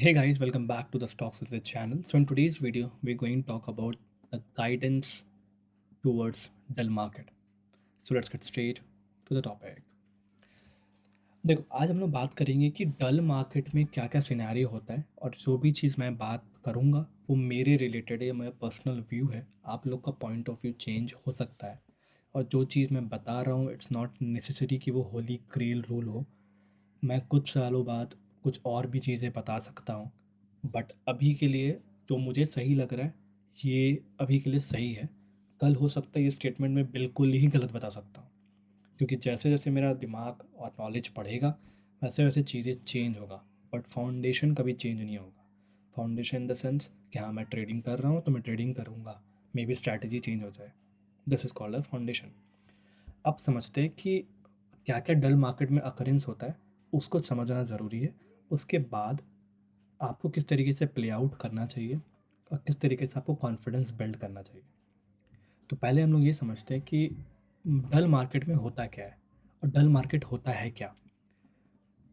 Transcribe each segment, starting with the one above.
Hey guys, welcome back to the Stocks with the channel. So in today's video, we're going to talk about the guidance towards dull market. So let's get straight to the topic. देखो आज हम लोग बात करेंगे कि डल market में क्या क्या सिनेरियो होता है और जो भी चीज़ मैं बात करूँगा वो मेरे रिलेटेड है, मेरा पर्सनल व्यू है। आप लोग का पॉइंट ऑफ व्यू चेंज हो सकता है और जो चीज़ मैं बता रहा हूँ इट्स नॉट नेसेसरी कि वो होली ग्रेल रूल हो। मैं कुछ सालों बाद कुछ और भी चीज़ें बता सकता हूँ, बट अभी के लिए जो मुझे सही लग रहा है ये अभी के लिए सही है। कल हो सकता है ये स्टेटमेंट मैं बिल्कुल ही गलत बता सकता हूँ, क्योंकि जैसे जैसे मेरा दिमाग और नॉलेज बढ़ेगा वैसे वैसे चीज़ें चेंज होगा, बट फाउंडेशन कभी चेंज नहीं होगा। फाउंडेशन इन द सेंस कि हाँ मैं ट्रेडिंग कर रहा हूँ तो मैं ट्रेडिंग करूँगा, मे बी स्ट्रैटेजी चेंज हो जाए। This is called a foundation. अब समझते हैं कि क्या क्या डल मार्केट में अकरेंस होता है, उसको समझना ज़रूरी है। उसके बाद आपको किस तरीके से प्ले आउट करना चाहिए और किस तरीके से आपको कॉन्फिडेंस बिल्ड करना चाहिए। तो पहले हम लोग ये समझते हैं कि डल मार्केट में होता क्या है और डल मार्केट होता है क्या।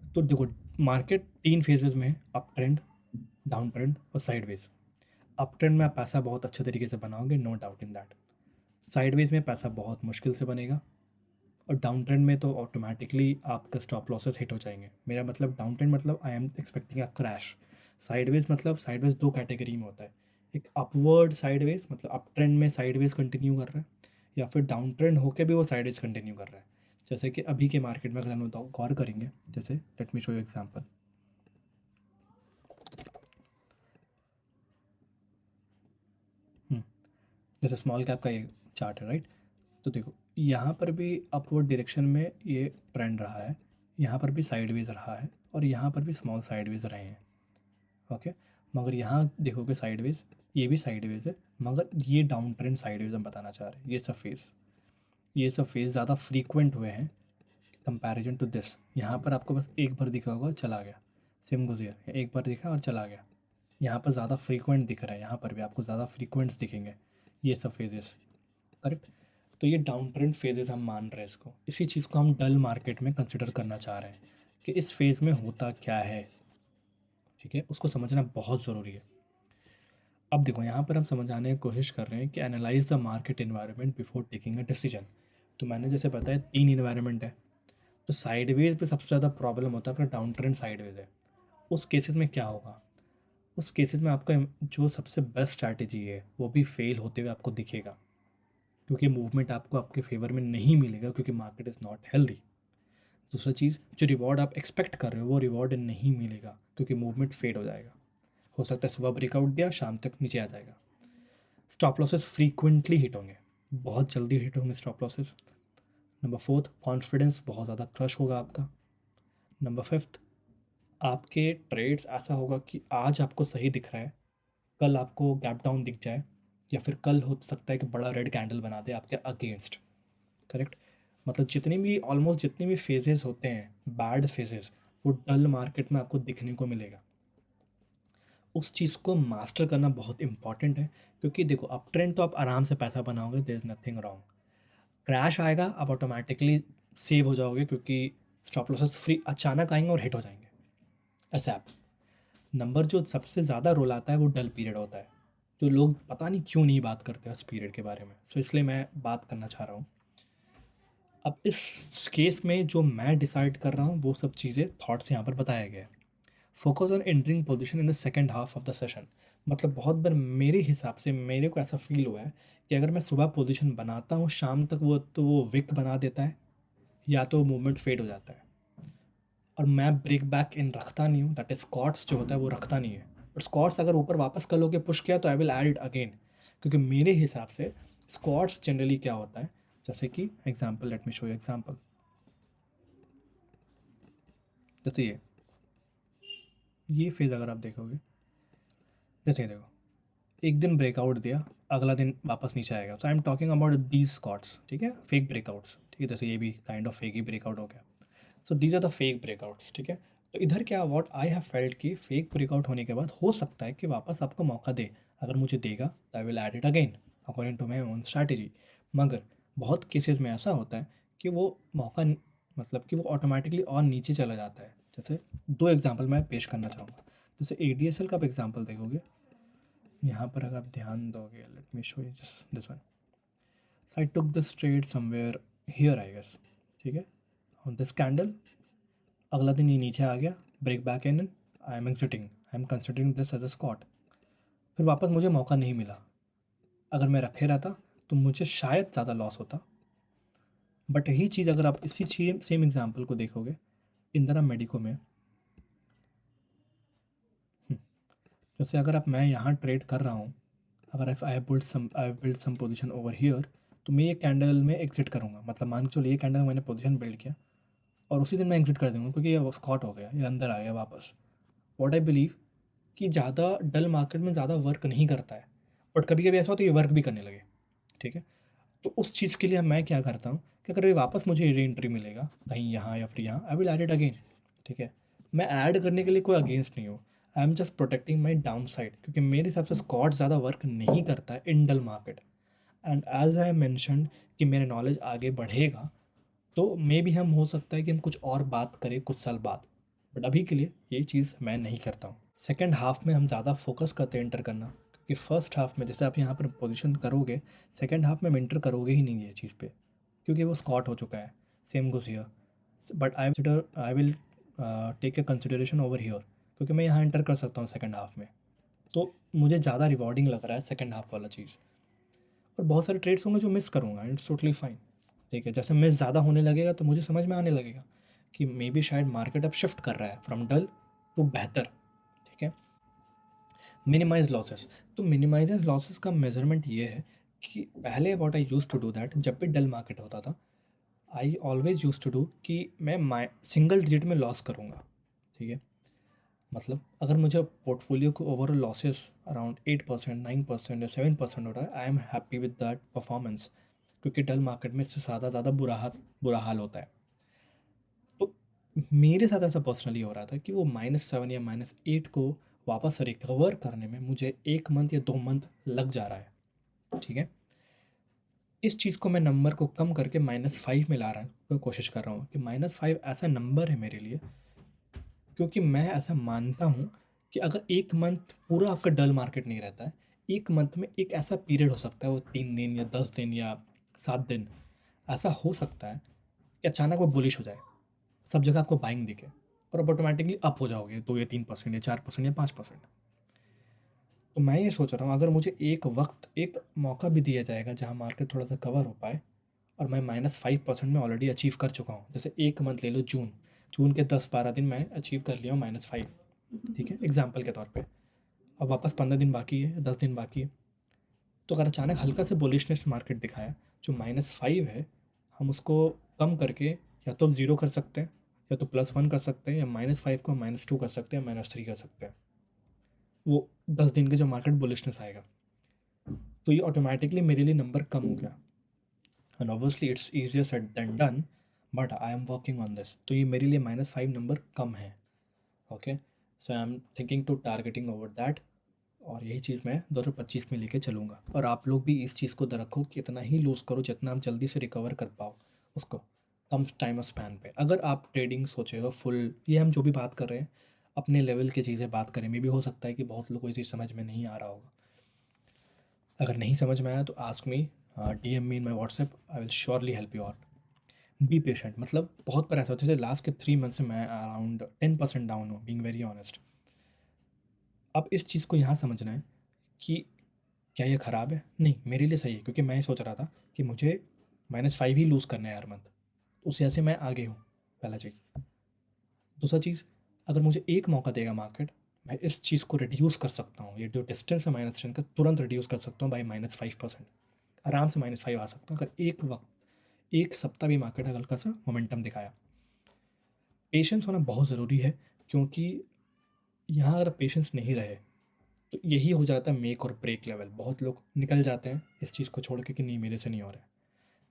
तो देखो, मार्केट 3 फेजेज़ में है, अप ट्रेंड, डाउन ट्रेंड और साइडवेज़। अप ट्रेंड में आप पैसा बहुत अच्छे तरीके से बनाओगे, no doubt in that. Sideways में पैसा बहुत मुश्किल से बनेगा और डाउन ट्रेंड में तो ऑटोमेटिकली आपका स्टॉप लॉसेस हिट हो जाएंगे। मेरा मतलब डाउन ट्रेंड मतलब I am expecting a crash. Sideways मतलब साइडवेज 2 कैटेगरी में होता है। एक अपवर्ड साइडवेज मतलब अप ट्रेंड में साइडवेज कंटिन्यू कर रहा है, या फिर डाउन ट्रेंड होकर भी वो साइडवेज कंटिन्यू कर रहा है। जैसे कि अभी के मार्केट में अगर हम लोग गौर करेंगे, जैसे late me show you example. जैसे स्मॉल कैप का ये चार्ट है, राइट। तो देखो यहाँ पर भी अपवर्ड डायरेक्शन में ये ट्रेंड रहा है, यहाँ पर भी साइडवेज रहा है और यहाँ पर भी स्मॉल साइडवेज रहे हैं। ओके, मगर यहाँ देखोगे साइडवेज, ये भी साइडवेज है, मगर ये डाउन ट्रेंड साइडवेज हम बताना चाह रहे हैं। ये सब फेज ज़्यादा फ्रीक्वेंट हुए हैं कंपैरिजन टू दिस। यहाँ पर आपको बस एक बार दिखा होगा और चला गया, सेम गोज़ हियर, एक बार दिखा और चला गया। यहाँ पर ज़्यादा फ्रीक्वेंट दिख रहा है, यहाँ पर भी आपको ज़्यादा फ्रीक्वेंट्स दिखेंगे ये सब फेजेस, करेक्ट। तो ये डाउन ट्रेंड फेजेस हम मान रहे हैं इसको, इसी चीज़ को हम डल मार्केट में कंसिडर करना चाह रहे हैं कि इस फेज़ में होता क्या है। ठीक है, उसको समझना बहुत ज़रूरी है। अब देखो यहाँ पर हम समझाने की कोशिश कर रहे हैं कि analyse the market environment before taking a decision. तो मैंने जैसे बताया 3 इन्वायरमेंट है। तो साइडवेज पे सबसे ज़्यादा प्रॉब्लम होता है अगर डाउन ट्रेंड साइडवेज है। उस केसेस में क्या होगा, उस केसेस में आपका जो सबसे बेस्ट स्ट्रैटेजी है वो भी फेल होते हुए आपको दिखेगा, क्योंकि मूवमेंट आपको आपके फेवर में नहीं मिलेगा, क्योंकि मार्केट इज़ नॉट हेल्दी। दूसरा चीज़, जो रिवॉर्ड आप एक्सपेक्ट कर रहे हो वो रिवॉर्ड नहीं मिलेगा, क्योंकि मूवमेंट फेड हो जाएगा। हो सकता है सुबह ब्रेकआउट दिया, शाम तक नीचे आ जाएगा। स्टॉप लॉसेस फ्रीक्वेंटली हिट होंगे, बहुत जल्दी हिट होंगे stop losses. Number fourth, confidence बहुत ज़्यादा क्रश होगा आपका। नंबर फिफ्थ, आपके ट्रेड्स ऐसा होगा कि आज आपको सही दिख रहा है, कल आपको गैप डाउन दिख जाए, या फिर कल हो सकता है कि बड़ा रेड कैंडल बना दे आपके अगेंस्ट, करेक्ट। मतलब जितनी भी ऑलमोस्ट जितने भी फेजेस होते हैं बैड फेजेस, वो डल मार्केट में आपको दिखने को मिलेगा। उस चीज़ को मास्टर करना बहुत इंपॉर्टेंट है, क्योंकि देखो अप ट्रेंड तो आप आराम से पैसा बनाओगे, there is nothing wrong. Crash आएगा आप ऑटोमेटिकली सेव हो जाओगे, क्योंकि स्टॉप लॉसेस फ्री अचानक आएंगे और हिट हो जाएंगे, ऐसे आप। नंबर जो सबसे ज़्यादा रोल आता है वो डल पीरियड होता है, जो लोग पता नहीं क्यों नहीं बात करते उस पीरियड के बारे में। सो इसलिए मैं बात करना चाह रहा हूँ। अब इस केस में जो मैं डिसाइड कर रहा हूँ वो सब चीज़ें थॉट्स यहाँ पर बताया गया है। Focus on entering position in the second half of the session. मतलब बहुत बार मेरे हिसाब से मेरे को ऐसा फील हुआ है कि अगर मैं सुबह पोजीशन बनाता हूँ शाम तक वो विक बना देता है, या तो मूवमेंट फेड हो जाता है, और मैं ब्रेक बैक इन रखता नहीं हूँ, दैट इज स्कॉट्स जो होता है वो रखता नहीं है। बट स्कॉट्स अगर ऊपर वापस कल होके पुश किया तो I will add it again, क्योंकि मेरे हिसाब से स्कॉट्स जनरली क्या होता है, जैसे कि example, late me show you example. जैसे ये फेज़ अगर आप देखोगे, जैसे ये देखो, एक दिन ब्रेकआउट दिया, अगला दिन वापस नीचे आएगा। So I am talking about these scots, ठीक है, फेक ब्रेकआउट्स, ठीक है। जैसे ये भी काइंड ऑफ फेक ही ब्रेकआउट हो गया। So these are the fake breakouts, ठीक है। तो इधर क्या, व्हाट आई हैव फेल्ट कि फेक ब्रेकआउट होने के बाद हो सकता है कि वापस आपको मौका दे। अगर मुझे देगा तो I will add it again according to my own strategy. मगर बहुत केसेस में ऐसा होता है कि वो मौका मतलब कि वो ऑटोमेटिकली और नीचे चला जाता है। जैसे 2 एग्जांपल मैं पेश करना चाहूँगा। जैसे ADSL का आप एग्जांपल देखोगे, यहाँ पर अगर आप ध्यान दोगे, let me show you just this one. So I took this trade somewhere here I guess, ठीक है, ऑन दिस कैंडल। अगला दिन ये नीचे आ गया, break back in, I am exiting, I am considering this as a scot. फिर वापस मुझे मौका नहीं मिला। अगर मैं रखे रहता तो मुझे शायद ज़्यादा लॉस होता। बट यही चीज़ अगर आप इसी सेम एग्जांपल को देखोगे इंदिरा मेडिको में, जैसे अगर आप मैं यहाँ ट्रेड कर रहा हूँ, अगर I have build some position over here, तो मैं ये कैंडल में एग्जिट करूँगा। मतलब मान के चलो ये कैंडल मैंने पोजीशन बिल्ड किया और उसी दिन मैं एग्जिट कर दूँगा, क्योंकि ये स्कॉट हो गया, ये अंदर आ गया वापस। व्हाट आई बिलीव कि ज़्यादा डल मार्केट में ज़्यादा वर्क नहीं करता है, बट कभी कभी ऐसा होता है ये वर्क भी करने लगे, ठीक है। तो उस चीज़ के लिए मैं क्या करता हूँ कि अगर ये वापस मुझे री एंट्री मिलेगा कहीं यहाँ या फिर यहाँ, आई विल ऐड इट अगेन, ठीक है। मैं ऐड करने के लिए कोई अगेंस्ट नहीं हूँ, I am just protecting my down side, क्योंकि मेरे हिसाब से स्कॉट ज़्यादा वर्क नहीं करता है in dull market. And as I mention कि मेरे नॉलेज आगे बढ़ेगा, तो मे भी हम हो सकता है कि हम कुछ और बात करें कुछ साल बाद, बट अभी के लिए ये चीज़ मैं नहीं करता हूँ। सेकेंड हाफ में हम ज़्यादा फोकस करते हैं इंटर करना, क्योंकि फर्स्ट हाफ में जैसे आप यहाँ पर पोजीशन करोगे, सेकेंड हाफ में इंटर करोगे ही नहीं ये चीज़ पे, क्योंकि वो स्कॉट हो चुका है। Same goes here, but I will take a consideration over here, क्योंकि मैं यहाँ इंटर कर सकता हूँ सेकेंड हाफ में। तो मुझे ज़्यादा रिवॉर्डिंग लग रहा है सेकेंड हाफ वाला चीज़। और बहुत सारे ट्रेड्स होंगे जो मिस करूँगा, इट्स टोटली फाइन, ठीक है। जैसे मिस ज़्यादा होने लगेगा तो मुझे समझ में आने लगेगा कि मे बी शायद मार्केट अब शिफ्ट कर रहा है फ्रॉम डल टू बेहतर, ठीक है। मिनिमाइज लॉसेस, तो मिनिमाइज लॉसेस का मेजरमेंट ये है कि पहले what I use to do that, जब भी डल मार्केट होता था I always use to do कि मैं सिंगल डिजिट में लॉस करूँगा, ठीक है। मतलब अगर मुझे पोर्टफोलियो को ओवरऑल लॉसेस अराउंड 8%, 9% या 7% हो रहा है, I am happy with that performance, क्योंकि डल मार्केट में इससे ज़्यादा बुरा हाल होता है। तो मेरे साथ ऐसा पर्सनली हो रहा था कि वो -7 या -8 को वापस रिकवर करने में मुझे 1 मंथ या 2 मंथ लग जा रहा है, ठीक है। इस चीज़ को मैं नंबर को कम करके -5 में ला रहा हूँ, कोशिश कर रहा हूँ कि -5 ऐसा नंबर है मेरे लिए, क्योंकि मैं ऐसा मानता हूँ कि अगर 1 मंथ पूरा आपका डल मार्केट नहीं रहता है, 1 मंथ में एक ऐसा पीरियड हो सकता है, वो 3 दिन या 10 दिन या 7 दिन, ऐसा हो सकता है कि अचानक वो बुलिश हो जाए, सब जगह आपको बाइंग दिखे और आप ऑटोमेटिकली अप हो जाओगे 2 या 3% या 4% या 5%। तो मैं ये सोच रहा हूँ अगर मुझे एक वक्त एक मौका भी दिया जाएगा जहाँ मार्केट थोड़ा सा कवर हो पाए, और मैं -5% में ऑलरेडी अचीव कर चुका हूँ, जैसे एक मंथ ले लो, जून, जून के 10-12 दिन मैं अचीव कर लिया हूँ -5, ठीक है, एग्जाम्पल के तौर पे। अब वापस 15 दिन बाकी है, 10 दिन बाकी है। तो अगर अचानक हल्का से बुलिशनेस मार्केट दिखाया, जो -5 है, हम उसको कम करके या तो ज़ीरो कर सकते हैं, या तो +1 कर सकते हैं, या -5 को -2 कर सकते हैं, -3 कर सकते हैं। वो 10 दिन के जो मार्केट बुलिशनेस आएगा, तो ये ऑटोमेटिकली मेरे लिए नंबर कम हो गया। And obviously it's easier said than done, but I am working on this. तो ये मेरे लिए -5 नंबर कम है, okay. So I am thinking to targeting over that, और यही चीज़ मैं 2025 में लेके चलूँगा। और आप लोग भी इस चीज़ को रखो कि इतना ही लूज़ करो जितना आप जल्दी से रिकवर कर पाओ उसको, कम टाइम स्पैन पे। अगर आप ट्रेडिंग सोचे हो फुल, ये हम जो भी बात कर रहे हैं अपने लेवल की चीज़ें बात करें, में भी हो सकता है कि बहुत लोगों को ये चीज़ समझ में नहीं आ रहा होगा। अगर नहीं समझ में आया तो ask me, DM me in my WhatsApp, I will surely help you out. Be patient, मतलब बहुत बार ऐसा होता है, जैसे लास्ट के 3 मंथ से मैं अराउंड 10% डाउन हूँ, बीइंग वेरी ऑनेस्ट। अब इस चीज़ को यहाँ समझना है कि क्या ये ख़राब है? नहीं, मेरे लिए सही है, क्योंकि मैं ये सोच रहा था कि मुझे -5 ही लूज़ करना है हर मंथ। उस वजह से मैं आगे हूँ, पहला चीज़। दूसरा चीज़, अगर मुझे एक मौका देगा मार्केट, मैं इस चीज़ को रिड्यूस कर सकता हूँ, ये जो डिस्टेंस है -10 का तुरंत रिड्यूस कर सकता हूँ बाई -5%। आराम से -5 आ सकता हूँ अगर एक वक्त, एक सप्ताह भी मार्केट अगर हल्का सा मोमेंटम दिखाया। पेशेंस होना बहुत ज़रूरी है, क्योंकि यहाँ अगर पेशेंस नहीं रहे तो यही हो जाता है मेक और ब्रेक लेवल। बहुत लोग निकल जाते हैं इस चीज़ को छोड़ के कि नहीं मेरे से नहीं हो रहा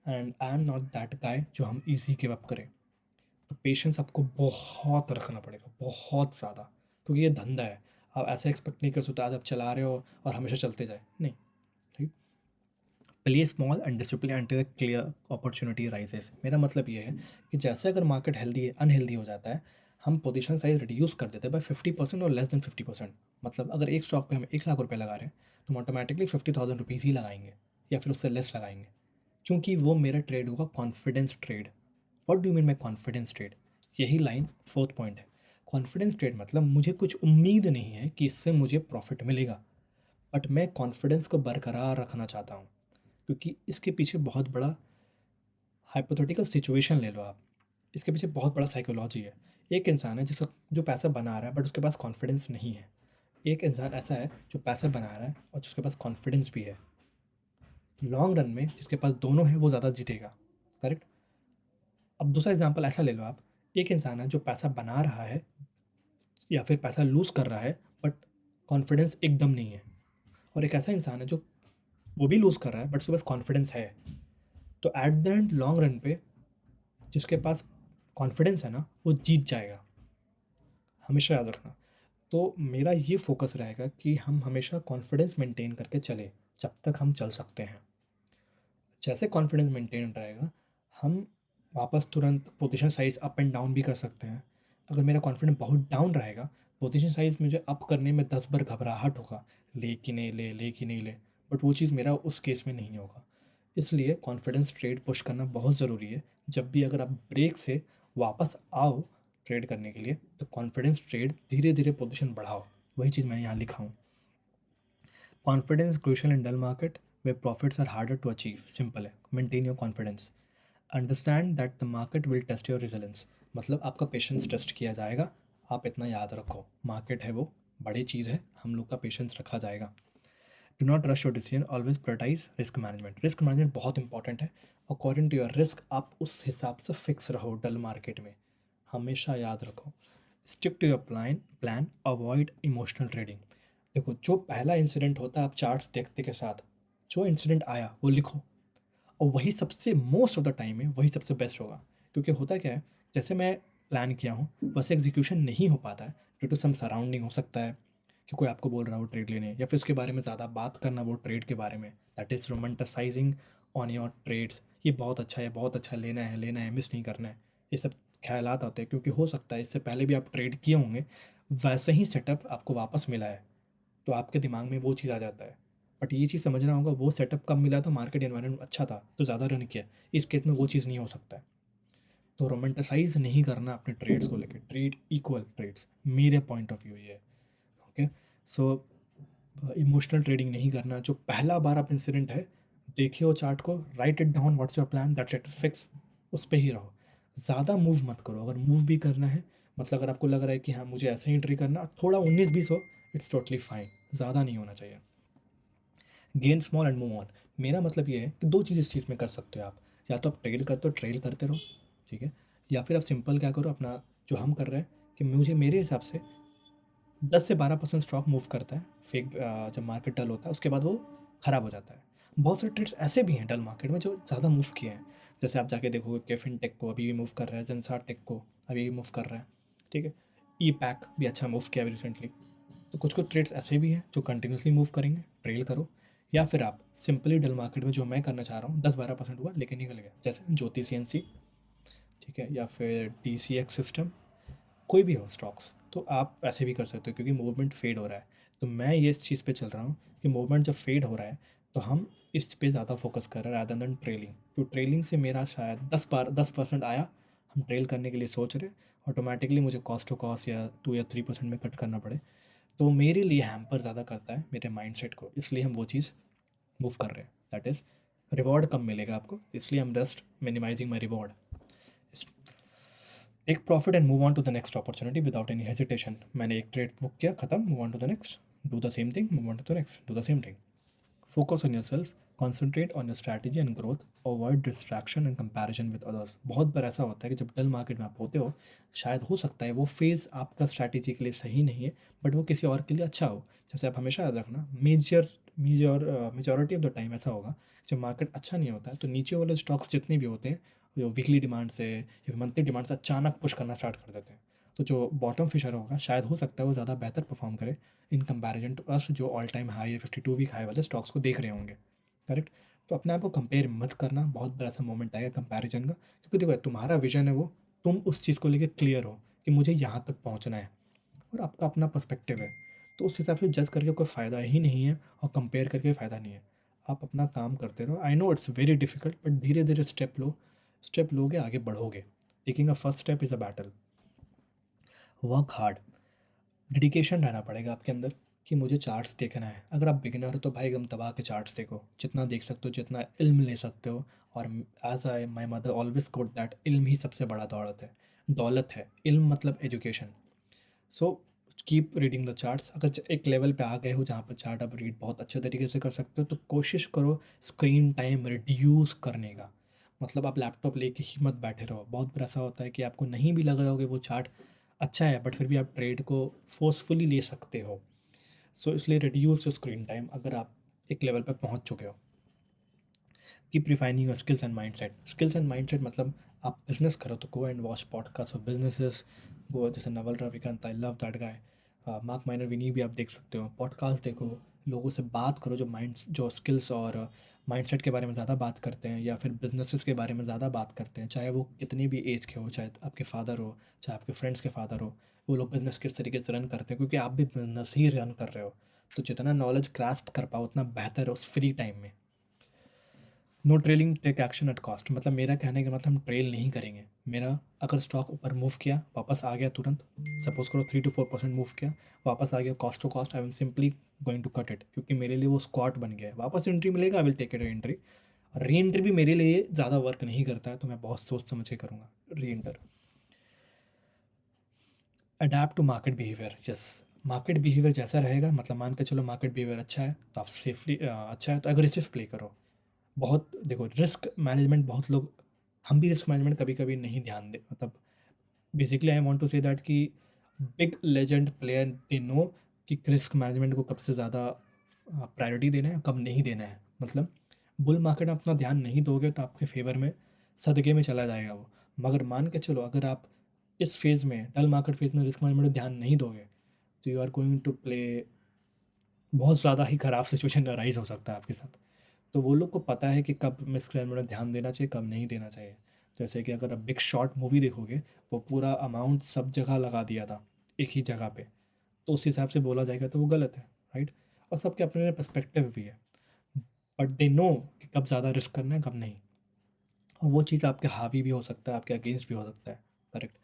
है, and I am not that guy जो हम ईजी गिव अप करें। तो पेशेंस आपको बहुत रखना पड़ेगा, बहुत ज़्यादा, क्योंकि ये धंधा है। आप ऐसा एक्सपेक्ट नहीं कर सकते आज आप चला रहे हो और हमेशा चलते जाए, नहीं, ठीक। Play small and discipline and clear opportunity rises. मेरा मतलब ये है कि जैसे अगर मार्केट हेल्दी अनहेल्दी हो जाता है, हम पोजीशन साइज़ रिड्यूस कर देते हैं बाय 50% और लेस देन 50%। मतलब अगर एक स्टॉक पे हम 1,00,000 रुपए लगा रहे हैं, तो हम ऑटोमैटिकली 50,000 रुपीज़ ही लगाएँगे या फिर उससे लेस लगाएँगे, क्योंकि वो मेरा ट्रेड होगा confidence trade. What do you mean by confidence trade? यही लाइन 4th पॉइंट है। कॉन्फिडेंस ट्रेड मतलब मुझे कुछ उम्मीद नहीं है कि इससे मुझे प्रॉफ़िट मिलेगा, बट मैं कॉन्फिडेंस को बरकरार रखना चाहता हूँ, क्योंकि इसके पीछे बहुत बड़ा हाइपोथेटिकल सिचुएशन ले लो आप। इसके पीछे बहुत बड़ा साइकोलॉजी है। एक इंसान है जिसका जो पैसा बना रहा है बट उसके पास कॉन्फिडेंस नहीं है। एक इंसान ऐसा है जो पैसा बना रहा है और जिसके पास कॉन्फिडेंस भी है। लॉन्ग रन में जिसके पास दोनों है वो ज़्यादा जीतेगा। करेक्ट? अब दूसरा एग्जांपल ऐसा ले लो आप। एक इंसान है जो पैसा बना रहा है या फिर पैसा लूज़ कर रहा है बट कॉन्फिडेंस एकदम नहीं है। और एक ऐसा इंसान है जो वो भी लूज़ कर रहा है बट उसके पास कॉन्फिडेंस है। तो at the end long run पे जिसके पास कॉन्फिडेंस है ना वो जीत जाएगा। हमेशा याद रखना। तो मेरा ये फ़ोकस रहेगा कि हम हमेशा कॉन्फिडेंस मेंटेन करके चलें, जब तक हम चल सकते हैं। जैसे कॉन्फिडेंस मेंटेन रहेगा, हम वापस तुरंत position size up and down भी कर सकते हैं। अगर मेरा कॉन्फिडेंस बहुत डाउन रहेगा, पोजीशन साइज़ मुझे अप करने में 10 बार घबराहट होगा, ले कि नहीं ले, ले कि नहीं ले, बट वो चीज़ मेरा उस केस में नहीं होगा। इसलिए कॉन्फिडेंस ट्रेड पुश करना बहुत ज़रूरी है। जब भी अगर आप ब्रेक से वापस आओ ट्रेड करने के लिए, तो कॉन्फिडेंस ट्रेड धीरे-धीरे पोजीशन बढ़ाओ। वही चीज़ मैं यहाँ लिखा हूँ। Confidence crucial in dull market where profits are harder to achieve. Simple है, maintain your confidence. Understand that the market will test your resilience. मतलब आपका पेशेंस टेस्ट किया जाएगा। आप इतना याद रखो, मार्केट है वो बड़ी चीज़ है, हम लोग का पेशेंस रखा जाएगा। Do not rush your decision, always prioritise risk management. Risk management बहुत इंपॉर्टेंट है। अकॉर्डिंग टू योर रिस्क आप उस हिसाब से फिक्स रहो डल मार्केट में। हमेशा याद रखो, stick to your plan, avoid emotional trading. देखो, जो पहला इंसिडेंट होता है आप चार्ट्स देखते के साथ जो इंसिडेंट आया वो लिखो, और वही सबसे मोस्ट ऑफ द टाइम में वही सबसे बेस्ट होगा। क्योंकि होता क्या है, जैसे मैं प्लान किया हूँ वैसे एग्जीक्यूशन नहीं हो पाता है ड्यू टू सम सराउंडिंग। हो सकता है कि कोई आपको बोल रहा हो ट्रेड लेने, या फिर उसके बारे में ज़्यादा बात करना वो ट्रेड के बारे में, that is romanticising on your trades. ये बहुत अच्छा है, बहुत अच्छा, लेना है, मिस नहीं करना है। ये सब ख्यालात आते हैं क्योंकि हो सकता है इससे पहले भी आप ट्रेड किए होंगे, वैसे ही सेटअप आपको वापस मिला है, तो आपके दिमाग में वो चीज़ आ जाता है। बट ये चीज़ समझना होगा, वो सेटअप कब मिला तो मार्केट एनवायरनमेंट अच्छा था तो ज़्यादा रन किया। इस केस में वो चीज़ नहीं हो सकता है। तो रोमांटिसाइज नहीं करना अपने ट्रेड्स को लेकर, ट्रेड इक्वल ट्रेड्स, मेरे पॉइंट ऑफ व्यू ये है। ओके, सो इमोशनल ट्रेडिंग नहीं करना। जो पहला बार आप इंसिडेंट है देखिए वो चार्ट को, right it down, what's your plan, that's it, fix, उस पर ही रहो। ज़्यादा मूव मत करो। अगर मूव भी करना है, मतलब अगर आपको लग रहा है कि हाँ मुझे ऐसे ही एंट्री करना, थोड़ा 19-20 हो, इट्स टोटली फाइन, ज़्यादा नहीं होना चाहिए। Gain small and move on. मेरा मतलब ये है कि दो चीज़ इस चीज़ में कर सकते हो आप। या तो आप ट्रेड करते हो, ट्रेड करते रहो, ठीक है, या फिर आप सिंपल क्या करो, अपना जो हम कर रहे हैं कि मुझे मेरे हिसाब से 10 से 12% स्टॉक मूव करता है फेक, जब मार्केट डल होता है उसके बाद वो ख़राब हो जाता है। बहुत सारे ट्रेड्स ऐसे भी हैं डल मार्केट में जो ज़्यादा मूव किए हैं। जैसे आप जाके देखोगे केफिन टेक को अभी भी मूव कर रहा है, जेंसार टेक को अभी भी मूव कर रहा है, ठीक है, ई पैक भी अच्छा मूव किया अभी रिसेंटली। तो कुछ कुछ ट्रेड्स ऐसे भी हैं जो कंटिन्यूसली मूव करेंगे, ट्रेल करो। या फिर आप सिंपली डल मार्केट में जो मैं करना चाह रहा हूँ, 10-12% हुआ लेकिन निकल गया, जैसे ज्योति CNC, ठीक है, या फिर DCX सिस्टम, कोई भी हो स्टॉक्स, तो आप ऐसे भी कर सकते हो क्योंकि मूवमेंट फेड हो रहा है। तो मैं ये इस चीज़ पे चल रहा हूँ कि मूवमेंट जब फेड हो रहा है तो हम इस पे ज़्यादा फोकस कर रहे हैं रादर देन ट्रेलिंग। तो ट्रेलिंग से मेरा शायद 10% आया, हम ट्रेल करने के लिए सोच रहे, ऑटोमेटिकली मुझे कॉस्ट टू कॉस्ट या 2 या 3% में कट करना पड़े, तो मेरे लिए हैम्पर ज़्यादा करता है मेरे माइंडसेट को, इसलिए हम वो चीज़ मूव कर रहे हैं। दैट इज़ रिवॉर्ड कम मिलेगा आपको, इसलिए हम just minimising my reward. Take profit and move on to the next opportunity without any hesitation. मैंने एक ट्रेड बुक किया, खत्म, move on to the next, do the same thing, move on to the next, do the same thing. Focus on yourself, concentrate on your strategy and growth, avoid distraction and comparison with others. बहुत बार ऐसा होता है कि जब डल market में आप होते हो, शायद हो सकता है वो फेज़ आपका स्ट्रैटेजी के लिए सही नहीं है, बट वो किसी और के लिए अच्छा हो। जैसे आप हमेशा याद रखना, मेजॉरिटी ऑफ द टाइम ऐसा होगा, जब मार्केट अच्छा नहीं होता है तो नीचे वाले स्टॉक्स जितने भी होते हैं जो वीकली डिमांड से या फिर मंथली डिमांड से अचानक पुश करना स्टार्ट कर देते हैं। तो जो बॉटम फिशर होगा शायद हो सकता है वो ज़्यादा बेहतर परफॉर्म करे इन कंपैरिजन टू अस जो ऑल टाइम हाई या 52 वीक हाई वाले स्टॉक्स को देख रहे होंगे। करेक्ट? तो अपने आप को कंपेयर मत करना, बहुत बड़ा सा मोमेंट आएगा कंपैरिजन का, क्योंकि देखो तुम्हारा विजन है वो, तुम उस चीज़ को लेके क्लियर हो कि मुझे यहाँ तक पहुँचना है, और आपका अपना पर्सपेक्टिव है। तो उस हिसाब से जज करके कोई फ़ायदा ही नहीं है और कंपेयर करके फ़ायदा नहीं है। आप अपना काम करते रहो। I know it's very difficult, but धीरे-धीरे स्टेप लो, स्टेप लोगे आगे बढ़ोगे। Taking a first step is a battle. Work hard, dedication रहना पड़ेगा आपके अंदर कि मुझे चार्ट्स देखना है। अगर आप बिगिनर हो तो भाई एकदम दबा के चार्ट्स देखो, जितना देख सकते हो, जितना इल्म ले सकते हो। और as I my mother always quote that इल्म ही सबसे बड़ा दौलत है। इल्म मतलब education. So keep reading the charts. अगर एक लेवल पे आ गए हो जहाँ पर चार्ट आप रीड बहुत अच्छे तरीके से कर सकते हो, तो कोशिश करो स्क्रीन टाइम रिड्यूस करने का। मतलब आप लैपटॉप लेके ही मत बैठे रहो। बहुत बार ऐसा होता है कि आपको नहीं भी लग रहा हो कि वो चार्ट अच्छा है, बट फिर भी आप ट्रेड को फोर्सफुली ले सकते हो। सो इसलिए रिड्यूस स्क्रीन टाइम अगर आप एक लेवल पे पहुँच चुके हो। Keep refining your skills and mindset. Skills and mindset मतलब आप बिजनेस करो तो go and watch podcast of businesses. Go, जैसे Naval Ravikant, I love that guy. Mark Minervini भी आप देख सकते हो, पॉडकास्ट देखो। लोगों से बात करो जो स्किल्स और माइंडसेट के बारे में ज़्यादा बात करते हैं, या फिर बिजनेसेस के बारे में ज़्यादा बात करते हैं, चाहे वो कितनी भी एज के हो, चाहे आपके फादर हो, चाहे आपके फ्रेंड्स के फादर हो। वो लोग बिजनेस किस तरीके से रन करते हैं, क्योंकि आप भी बिजनेस ही रन कर रहे हो। तो जितना नॉलेज ग्रास्प कर पाओ उतना बेहतर है उस फ्री टाइम में। No trailing, take action at cost. मतलब मेरा कहने का मतलब हम ट्रेल नहीं करेंगे। मेरा अगर स्टॉक ऊपर मूव किया, वापस आ गया तुरंत, सपोज करो 3 to 4% मूव किया, वापस आ गया cost to cost, I am simply going to cut it, क्योंकि मेरे लिए वो स्क्वाट बन गया है। वापस एंट्री मिलेगा, I will take it entry. Reentry भी मेरे लिए ज़्यादा वर्क नहीं करता है, तो मैं बहुत सोच समझ के करूँगा reenter. Adapt to market behaviour. Yes, market behaviour जैसा रहेगा, मतलब मान के चलो मार्केट बिहेवियर अच्छा है तो आप सेफली, अच्छा है तो एग्रेसिव प्ले करो। बहुत देखो, रिस्क मैनेजमेंट बहुत लोग, हम भी रिस्क मैनेजमेंट कभी कभी नहीं ध्यान दे, मतलब basically I want to say that कि big legend player they know कि रिस्क मैनेजमेंट को कब से ज़्यादा प्रायोरिटी देना है, कब नहीं देना है। मतलब बुल मार्केट में अपना ध्यान नहीं दोगे तो आपके फेवर में सदक़े में चला जाएगा वो। मगर मान के चलो अगर आप इस फेज़ में, डल मार्केट फेज़ में रिस्क मैनेजमेंट में ध्यान नहीं दोगे, तो you are going to play, बहुत ज़्यादा ही ख़राब सिचुएशन राइज हो सकता है आपके साथ। तो वो लोग को पता है कि कब मिसक्लेम में ध्यान देना चाहिए, कब नहीं देना चाहिए। जैसे कि अगर आप बिग शॉट मूवी देखोगे, वो पूरा अमाउंट सब जगह लगा दिया था एक ही जगह पे, तो उस हिसाब से बोला जाएगा तो वो गलत है, राइट। और सबके अपने अपने पर्सपेक्टिव भी है, बट दे नो कि कब ज़्यादा रिस्क करना है, कब नहीं। और वो चीज़ आपके हावी भी हो सकता है, आपके अगेंस्ट भी हो सकता है, करेक्ट।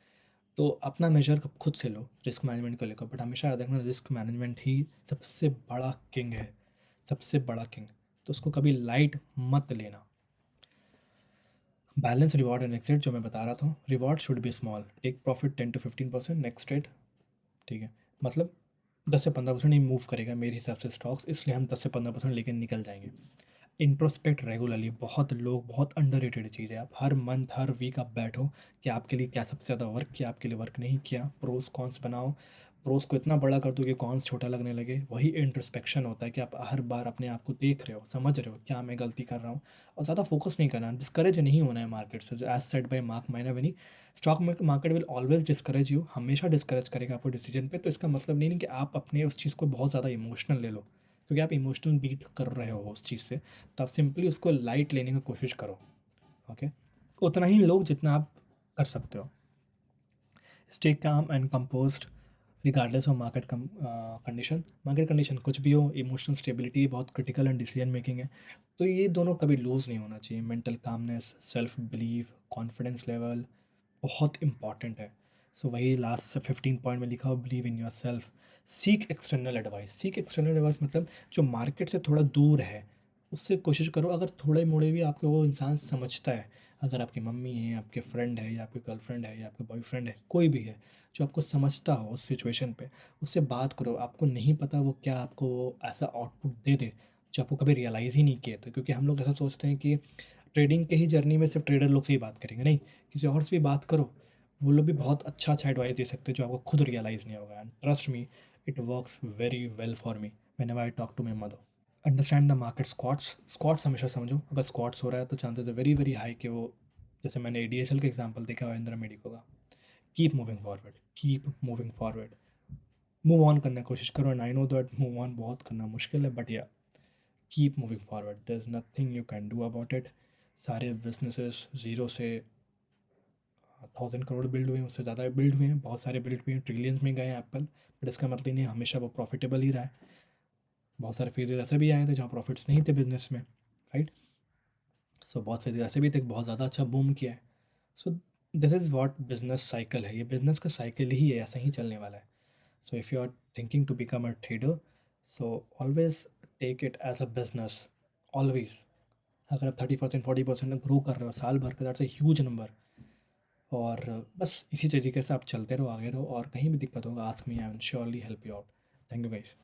तो अपना मेजर खुद से लो रिस्क मैनेजमेंट को लेकर, बट हमेशा याद रखना रिस्क मैनेजमेंट ही सबसे बड़ा किंग है, सबसे बड़ा किंग। तो उसको कभी लाइट मत लेना। बैलेंस रिवॉर्ड एंड एक्सिट, जो मैं बता रहा था, reward should be small, take profit 10 to 15%, next trade, ठीक है। मतलब 10 से 15% ही मूव करेगा मेरे हिसाब से स्टॉक्स, इसलिए हम 10 से 15% लेकर निकल जाएंगे। इंट्रोस्पेक्ट रेगुलरली, बहुत लोग, बहुत अंडररेटेड चीज़ है। आप हर मंथ, हर वीक आप बैठो कि आपके लिए क्या सबसे ज़्यादा वर्क किया, आपके लिए वर्क नहीं किया, प्रोस कॉन्स बनाओ। प्रोस को इतना बड़ा कर दो कि कॉन्स छोटा लगने लगे। वही इंट्रोस्पेक्शन होता है कि आप हर बार अपने आप को देख रहे हो, समझ रहे हो क्या मैं गलती कर रहा हूँ। और ज़्यादा फोकस नहीं करना, डिस्करेज नहीं होना है मार्केट से। जो as said by Mark Minervini, stock market will always discourage you, हमेशा डिस्करेज करेगा आपको डिसीजन पे। तो इसका मतलब नहीं कि आप अपने उस चीज़ को बहुत ज़्यादा इमोशनल ले लो, क्योंकि आप इमोशनल बीट कर रहे हो उस चीज़ से। तो आप सिंपली उसको लाइट लेने की कोशिश करो, ओके। उतना ही लोग जितना आप कर सकते हो। Stay calm and composed regardless of market condition. Market condition कुछ भी हो, इमोशनल स्टेबिलिटी बहुत क्रिटिकल एंड डिसीजन मेकिंग है। तो ये दोनों कभी लूज़ नहीं होना चाहिए। Mental calmness, self believe, confidence level बहुत इंपॉर्टेंट है। सो वही लास्ट से 15 पॉइंट में लिखा हो, believe in your self. Seek external advice. Seek external advice मतलब जो मार्केट से थोड़ा दूर है, उससे कोशिश करो। अगर थोड़े मोड़े भी आपको वो इंसान समझता है, अगर आपकी मम्मी है, आपके फ्रेंड है, या आपकी गर्लफ्रेंड है, या आपके बॉयफ्रेंड है, कोई भी है जो आपको समझता हो उस सिचुएशन पे, उससे बात करो। आपको नहीं पता वो क्या आपको वो ऐसा आउटपुट दे दे जो आपको कभी रियलाइज़ ही नहीं किया था। क्योंकि हम लोग ऐसा सोचते हैं कि ट्रेडिंग के ही जर्नी में सिर्फ ट्रेडर लोग से ही बात करेंगे, नहीं, किसी और से भी बात करो। वो लोग भी बहुत अच्छा अच्छा एडवाइस दे सकते हैं जो आपको खुद रियलाइज़ नहीं होगा। And trust me, it works very well for me when I talk to my mother. Understand the market squats. Squats हमेशा समझो, अगर स्क्वाट्स हो रहा है तो चांसेस है वेरी वेरी हाई कि वो, जैसे मैंने ADSL का एग्जांपल देखा है इंदिरा मेडिको का। Keep moving forward, keep moving forward. Move on करने की कोशिश करो। And I know that move on बहुत करना मुश्किल है, but yeah keep moving forward, there is nothing you can do about it. सारे बिजनेसेस ज़ीरो से 1000 करोड़ बिल्ड हुए हैं, उससे ज़्यादा बिल्ड हुए हैं, बहुत सारे बिल्ड हुए हैं, ट्रिलियंस में गए हैं एप्पल, बट इसका मतलब नहीं हमेशा वो प्रॉफिटेबल ही रहा है। बहुत सारे फेजेस ऐसे भी आए थे जहाँ प्रॉफिट्स नहीं थे बिजनेस में, राइट। सो बहुत से ऐसे भी थे, बहुत ज़्यादा अच्छा बूम किया है। So this is what business cycle है, ये बिजनेस का साइकिल ही है, ऐसा ही चलने वाला है। So if you are thinking to become a trader, so always take it as a business, always. अगर आप 30% 40% ग्रो कर रहे हो साल भर का, दैट्स अ ह्यूज नंबर। और बस इसी तरीके से आप चलते रहो, आगे रहो, और कहीं भी दिक्कत होगा ask me, I will surely help you out. Thank you guys.